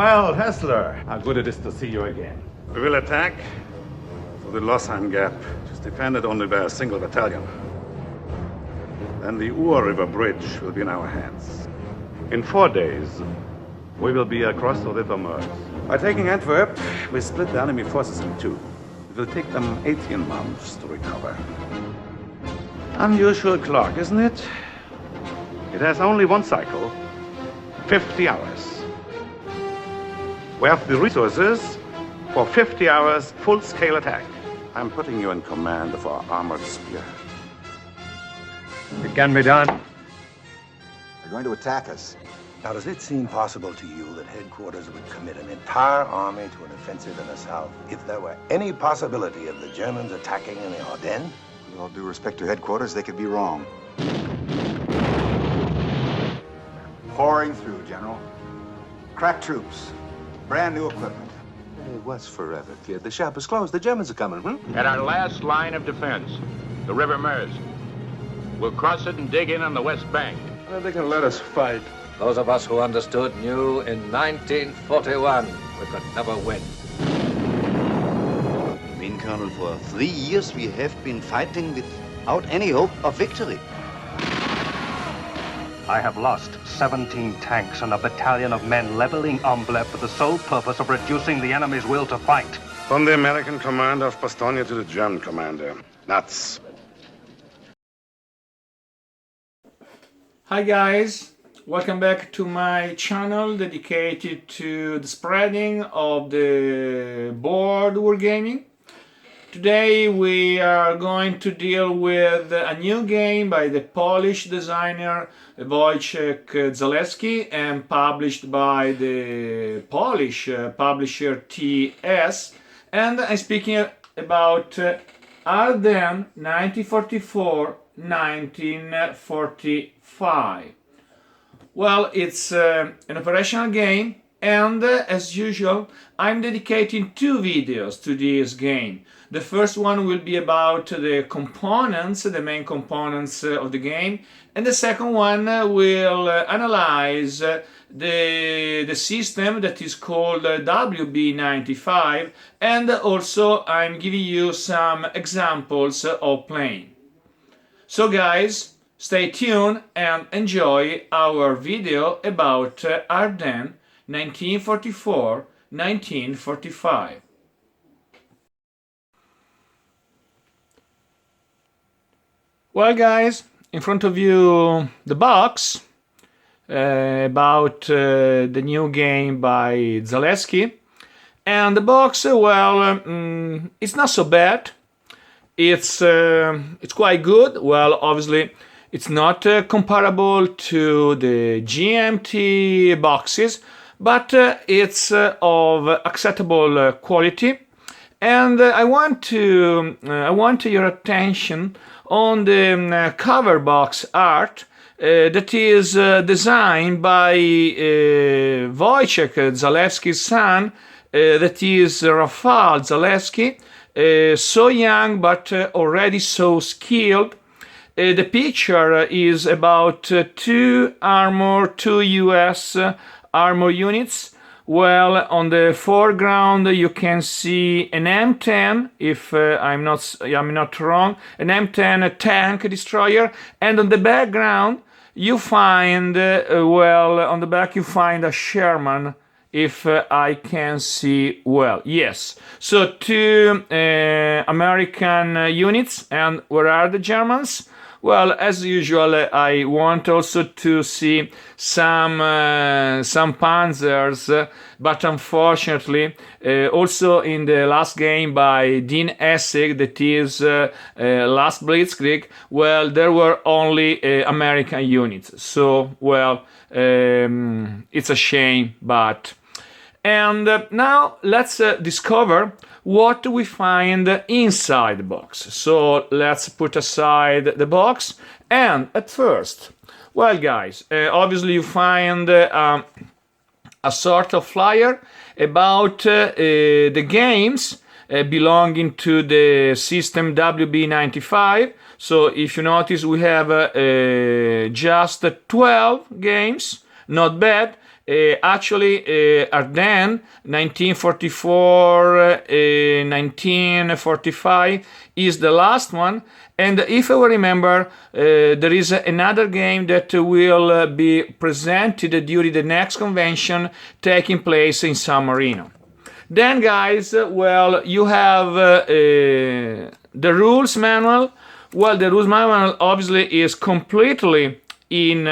Well, Hessler, how good it is to see you again. We will attack through the Losheim Gap, which is defended only by a single battalion. Then the Ur River Bridge will be in our hands. In 4 days, we will be across the River Meuse. By taking Antwerp, we split the enemy forces in two. It will take them 18 months to recover. Unusual clock, isn't it? It has only one cycle, 50 hours. We have the resources for 50 hours full-scale attack. I'm putting you in command of our armored spear. It can be done. They're going to attack us. Now, does it seem possible to you that headquarters would commit an entire army to an offensive in the south if there were any possibility of the Germans attacking in the Ardennes? With all due respect to headquarters, they could be wrong. Pouring through, General. Crack troops. Brand new equipment. It was forever clear. The shop is closed. The Germans are coming, At our last line of defense, the River Meuse. We'll cross it and dig in on the west bank. They can let us fight. Those of us who understood knew in 1941 we could never win. You mean, Colonel, for 3 years we have been fighting without any hope of victory? I have lost 17 tanks and a battalion of men leveling Amblève for the sole purpose of reducing the enemy's will to fight. From the American commander of Bastogne to the German commander. Nuts. Hi guys, welcome back to my channel dedicated to the spreading of the board wargaming. Today we are going to deal with a new game by the Polish designer Wojciech Zalewski and published by the Polish publisher TS, and I'm speaking about Ardennes 1944-1945. Well, it's an operational game, and as usual I'm dedicating 2 videos to this game. The first one will be about the components, the main components of the game, and the second one will analyze the system that is called WB95, and also I'm giving you some examples of playing. So guys, stay tuned and enjoy our video about Ardennes 1944-1945. Well guys, in front of you the box about the new game by Zalewski, and the box, well, it's not so bad. It's quite good. Well, obviously it's not comparable to the GMT boxes, but it's of acceptable quality, and I want your attention on the cover box art that is designed by Wojciech Zalewski's son, that is Rafał Zalewski, so young but already so skilled. The picture is about two US armor units. Well, on the foreground you can see an M10, if I'm not wrong, an M10 tank destroyer, and on the background you find, well, on the back you find a Sherman, if I can see well. Yes, so 2 American units, and where are the Germans? Well, as usual, I want also to see some panzers, but unfortunately, also in the last game by Dean Essig, that is last Blitzkrieg, well, there were only American units. So, well, it's a shame, but... And now let's discover what we find inside the box. So let's put aside the box, and at first, well guys, obviously you find a sort of flyer about the games belonging to the system WB95. So if you notice, we have just 12 games, not bad. Actually, Ardennes, 1944, 1945 is the last one. And if I remember, there is another game that will be presented during the next convention taking place in San Marino. Then, guys, well, you have the rules manual. Well, the rules manual obviously is completely in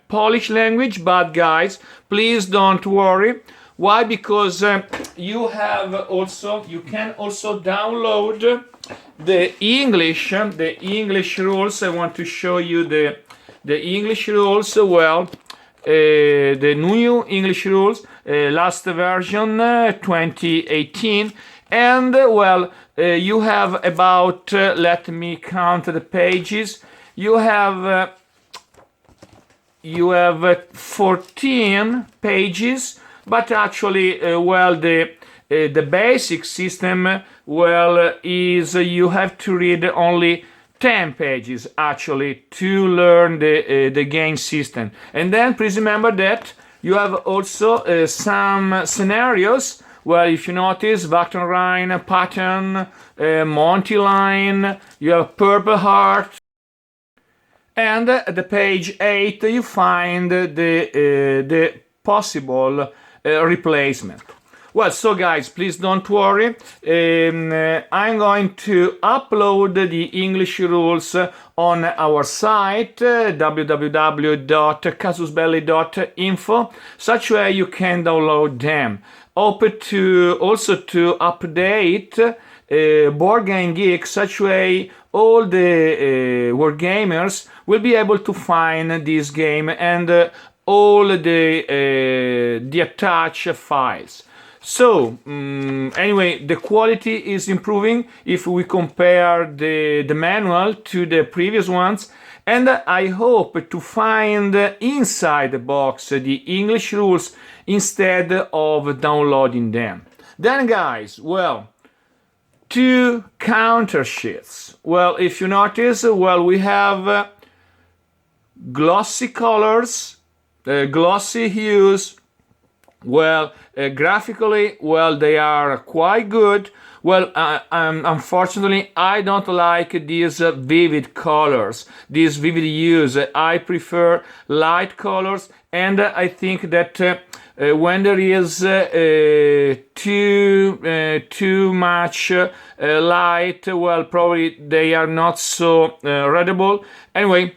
Polish language, but guys, please don't worry. Why? Because you can also download the English rules. I want to show you the English rules. Well, the new English rules, last version 2018, and well, you have about let me count the pages. You have 14 pages, but actually, well, the basic system, well, is you have to read only 10 pages actually to learn the game system. And then please remember that you have also some scenarios. Well, if you notice, Vacton Rhine, Pattern, Monty Line, you have Purple Heart. And at the page 8 you find the possible replacement. Well, so guys, please don't worry. I'm going to upload the English rules on our site www.casusbelli.info. Such way you can download them. Hope to also to update Board Game Geek. Such way all the wargamers will be able to find this game and all the attached files. So anyway, the quality is improving if we compare the manual to the previous ones, and I hope to find inside the box the English rules instead of downloading them. Then guys, well, 2 counter sheets. Well, if you notice, well, we have glossy colors, glossy hues. Well, graphically, well, they are quite good. Well, unfortunately, I don't like these vivid colors, these vivid hues. I prefer light colors, and I think that when there is too much light, well, probably they are not so readable. Anyway,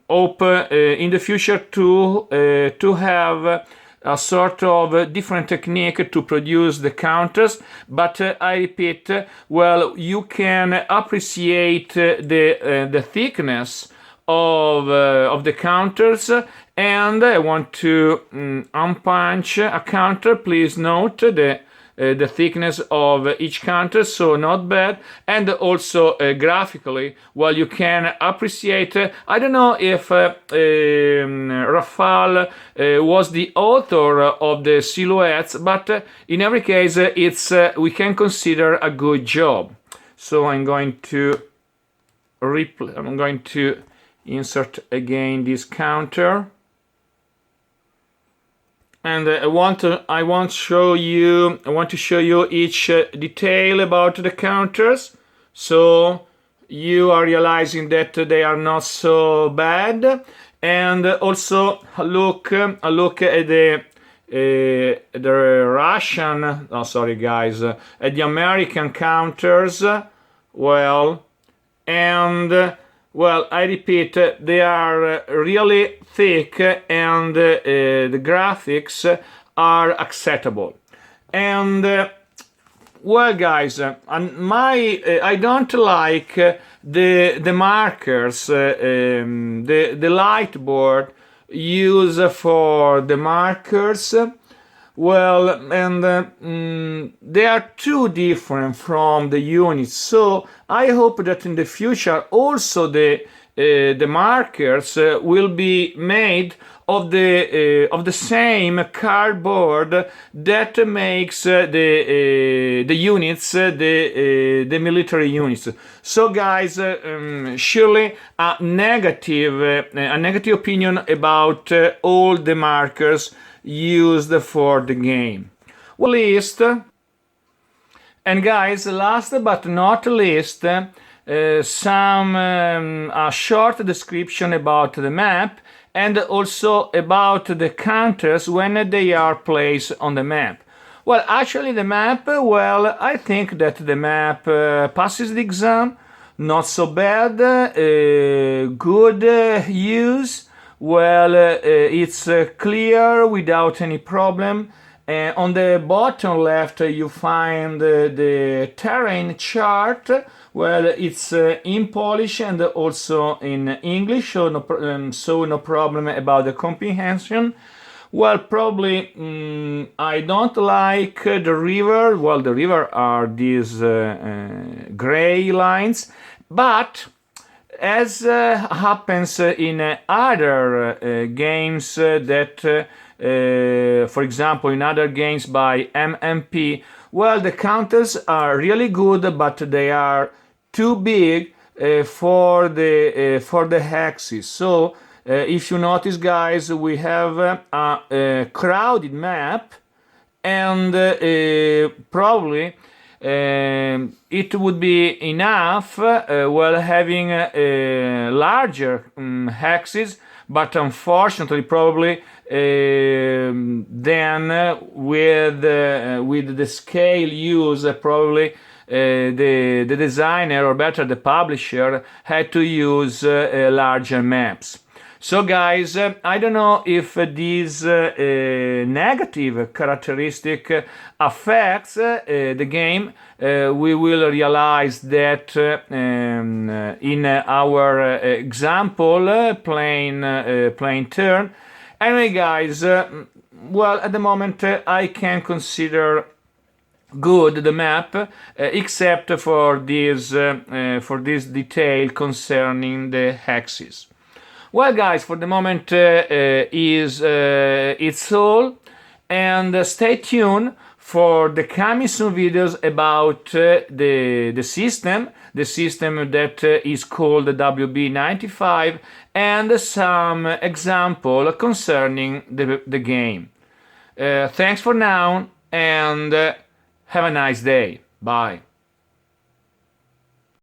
hope in the future to have a sort of different technique to produce the counters, but I repeat, well, you can appreciate the thickness of the counters, and I want to unpunch a counter. Please note the thickness of each counter, so not bad. And also graphically, well, you can appreciate, I don't know if Rafal was the author of the silhouettes, but in every case it's we can consider a good job. So I'm going to insert again this counter. And I want to show you each detail about the counters, so you are realizing that they are not so bad. And also a look at the Russian, oh sorry guys, at the American counters. Well, and well, I repeat, they are really thick, and the graphics are acceptable. And well, guys, I don't like the markers, the light board used for the markers. Well, and they are too different from the units, so I hope that in the future also the the markers will be made of the same cardboard that makes the units, the military units. So guys, surely a negative opinion about all the markers used for the game. Well, least, and guys, last but not least, some a short description about the map and also about the counters when they are placed on the map. Well, actually the map, well, I think that the map passes the exam, not so bad, good use, well, it's clear without any problem. On the bottom left you find the terrain chart. Well, it's in Polish and also in English, so no problem about the comprehension. Well, probably I don't like the river. Well, the river are these gray lines, but as happens in other games that for example, in other games by MMP, well, the counters are really good, but they are too big for the hexes. So, if you notice, guys, we have a crowded map, and probably it would be enough, well, having larger hexes, but unfortunately, probably then with the scale use, probably the designer, or better the publisher, had to use larger maps. So guys, I don't know if this negative characteristic affects the game. We will realize that in our example playing turn. Anyway guys, well, at the moment I can consider good the map, except for this detail concerning the hexes. Well guys, for the moment it's all, and stay tuned for the coming soon videos about the system that is called WB95, and some example concerning the game. Thanks for now, and have a nice day. Bye.